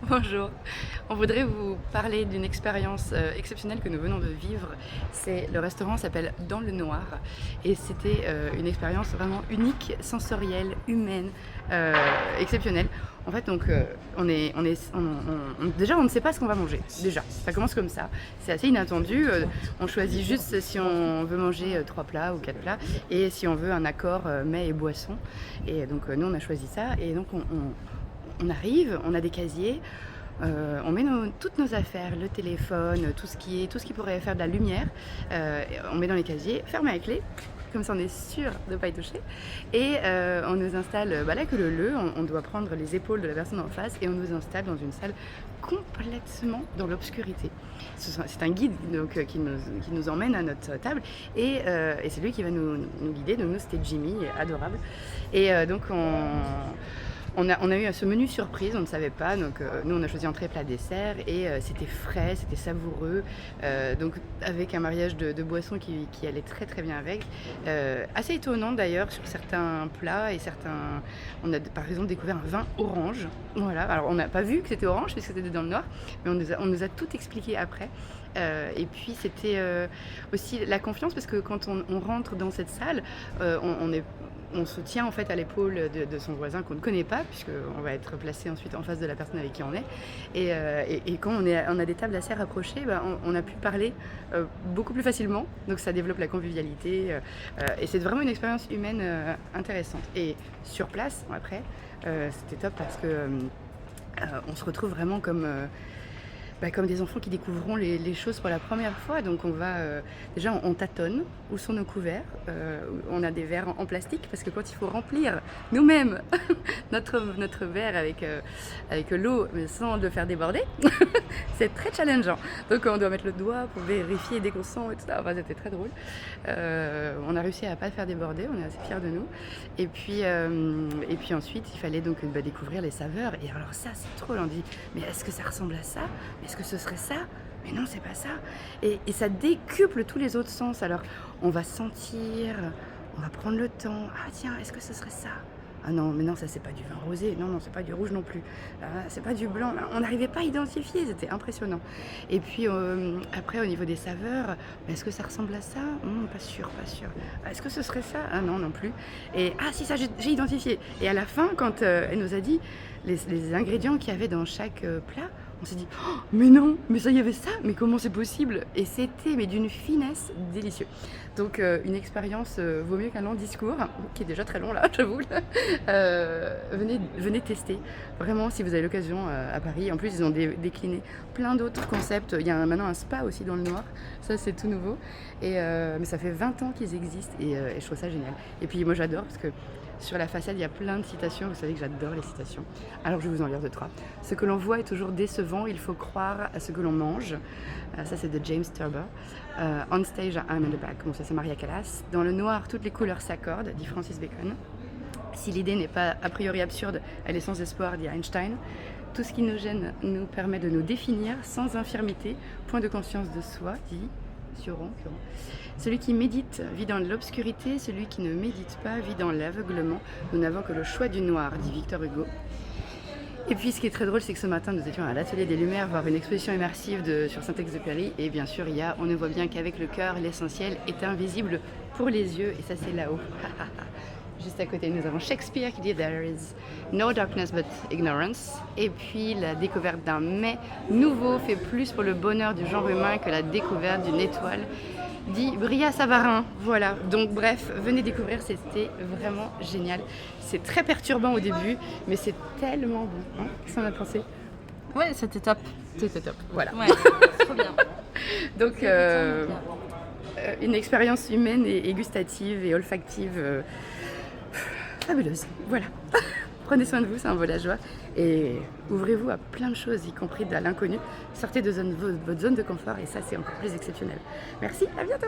Bonjour, on voudrait vous parler d'une expérience exceptionnelle que nous venons de vivre. Le restaurant s'appelle Dans le Noir et c'était une expérience vraiment unique, sensorielle, humaine, exceptionnelle. En fait, donc, déjà, on ne sait pas ce qu'on va manger. Déjà, ça commence comme ça. C'est assez inattendu. On choisit juste si on veut manger 3 plats ou 4 plats et si on veut un accord mets et boisson. Et donc, nous, on a choisi ça. Et donc, on arrive, on a des casiers, on met toutes nos affaires, le téléphone, tout ce qui pourrait faire de la lumière, on met dans les casiers, fermé avec clé, comme ça on est sûr de ne pas y toucher. Et on nous installe, là que on doit prendre les épaules de la personne en face et on nous installe dans une salle complètement dans l'obscurité. C'est un guide donc, qui nous emmène à notre table et c'est lui qui va nous guider. Donc nous c'était Jimmy, adorable. Et donc on a eu ce menu surprise, on ne savait pas, donc nous on a choisi entrée, plat, dessert et c'était frais, c'était savoureux, donc avec un mariage de boissons qui allait très très bien avec. Assez étonnant d'ailleurs sur certains plats et certains... On a par exemple découvert un vin orange, voilà, alors on n'a pas vu que c'était orange puisque c'était dans le noir, mais on nous a tout expliqué après. Et puis c'était aussi la confiance parce que quand on rentre dans cette salle, on se tient en fait à l'épaule de son voisin qu'on ne connaît pas, puisqu'on va être placé ensuite en face de la personne avec qui on est. Et quand on a des tables assez rapprochées, on a pu parler beaucoup plus facilement. Donc ça développe la convivialité. Et c'est vraiment une expérience humaine intéressante. Et sur place, après, c'était top parce que on se retrouve vraiment comme des enfants qui découvriront les choses pour la première fois. Donc on va déjà on tâtonne où sont nos couverts. On a des verres en plastique parce que quand il faut remplir nous-mêmes notre verre avec l'eau mais sans le faire déborder, c'est très challengeant. Donc on doit mettre le doigt pour vérifier dès qu'on sent et tout ça. Enfin, c'était très drôle. On a réussi à pas le faire déborder, on est assez fiers de nous. Et puis ensuite il fallait donc découvrir les saveurs. Et alors ça c'est trop, on dit mais est-ce que ça ressemble à ça? Est-ce que ce serait ça? Mais non, c'est pas ça. Et ça décuple tous les autres sens. Alors, on va sentir, on va prendre le temps. Ah tiens, est-ce que ce serait ça? Ah non, mais non, ça c'est pas du vin rosé. Non, non, c'est pas du rouge non plus. Ah, c'est pas du blanc. On n'arrivait pas à identifier, c'était impressionnant. Et puis après, au niveau des saveurs, est-ce que ça ressemble à ça? Pas sûr, pas sûr. Est-ce que ce serait ça? Ah non, non plus. Et ah si, ça j'ai identifié. Et à la fin, quand elle nous a dit les ingrédients qu'il y avait dans chaque plat, on s'est dit oh, mais non, mais ça y avait ça, mais comment c'est possible? Et c'était mais d'une finesse délicieux. Donc une expérience vaut mieux qu'un long discours, qui est déjà très long là, j'avoue. Venez tester, vraiment si vous avez l'occasion à Paris. En plus ils ont décliné plein d'autres concepts. Il y a maintenant un spa aussi dans le noir, ça c'est tout nouveau. Mais ça fait 20 ans qu'ils existent et je trouve ça génial. Et puis moi j'adore parce que sur la façade, il y a plein de citations. Vous savez que j'adore les citations. Alors, je vais vous en lire 2-3. Ce que l'on voit est toujours décevant. Il faut croire à ce que l'on mange. Ça, c'est de James Turber. On stage, I'm in the back. Bon, ça, c'est Maria Callas. Dans le noir, toutes les couleurs s'accordent, dit Francis Bacon. Si l'idée n'est pas a priori absurde, elle est sans espoir, dit Einstein. Tout ce qui nous gêne nous permet de nous définir sans infirmité. Point de conscience de soi, dit Curon. Celui qui médite vit dans l'obscurité, celui qui ne médite pas vit dans l'aveuglement. Nous n'avons que le choix du noir, dit Victor Hugo. Et puis ce qui est très drôle, c'est que ce matin, nous étions à l'Atelier des Lumières voir une exposition immersive sur Saint-Exupéry. Et bien sûr, on ne voit bien qu'avec le cœur, l'essentiel est invisible pour les yeux. Et ça, c'est là-haut. Juste à côté, nous avons Shakespeare qui dit There is no darkness but ignorance. Et puis la découverte d'un mets nouveau fait plus pour le bonheur du genre humain que la découverte d'une étoile, dit Bria Savarin. Voilà, donc bref, venez découvrir, c'était vraiment génial. C'est très perturbant au début, mais c'est tellement bon. Qu'est-ce qu'on a pensé? Ouais, c'était top. C'était top, voilà. Ouais, trop bien. Donc, une expérience humaine et gustative et olfactive fabuleuse. Voilà. Prenez soin de vous, c'est un vol à joie. Et ouvrez-vous à plein de choses, y compris à l'inconnu. Sortez de votre zone de confort et ça, c'est encore plus exceptionnel. Merci, à bientôt.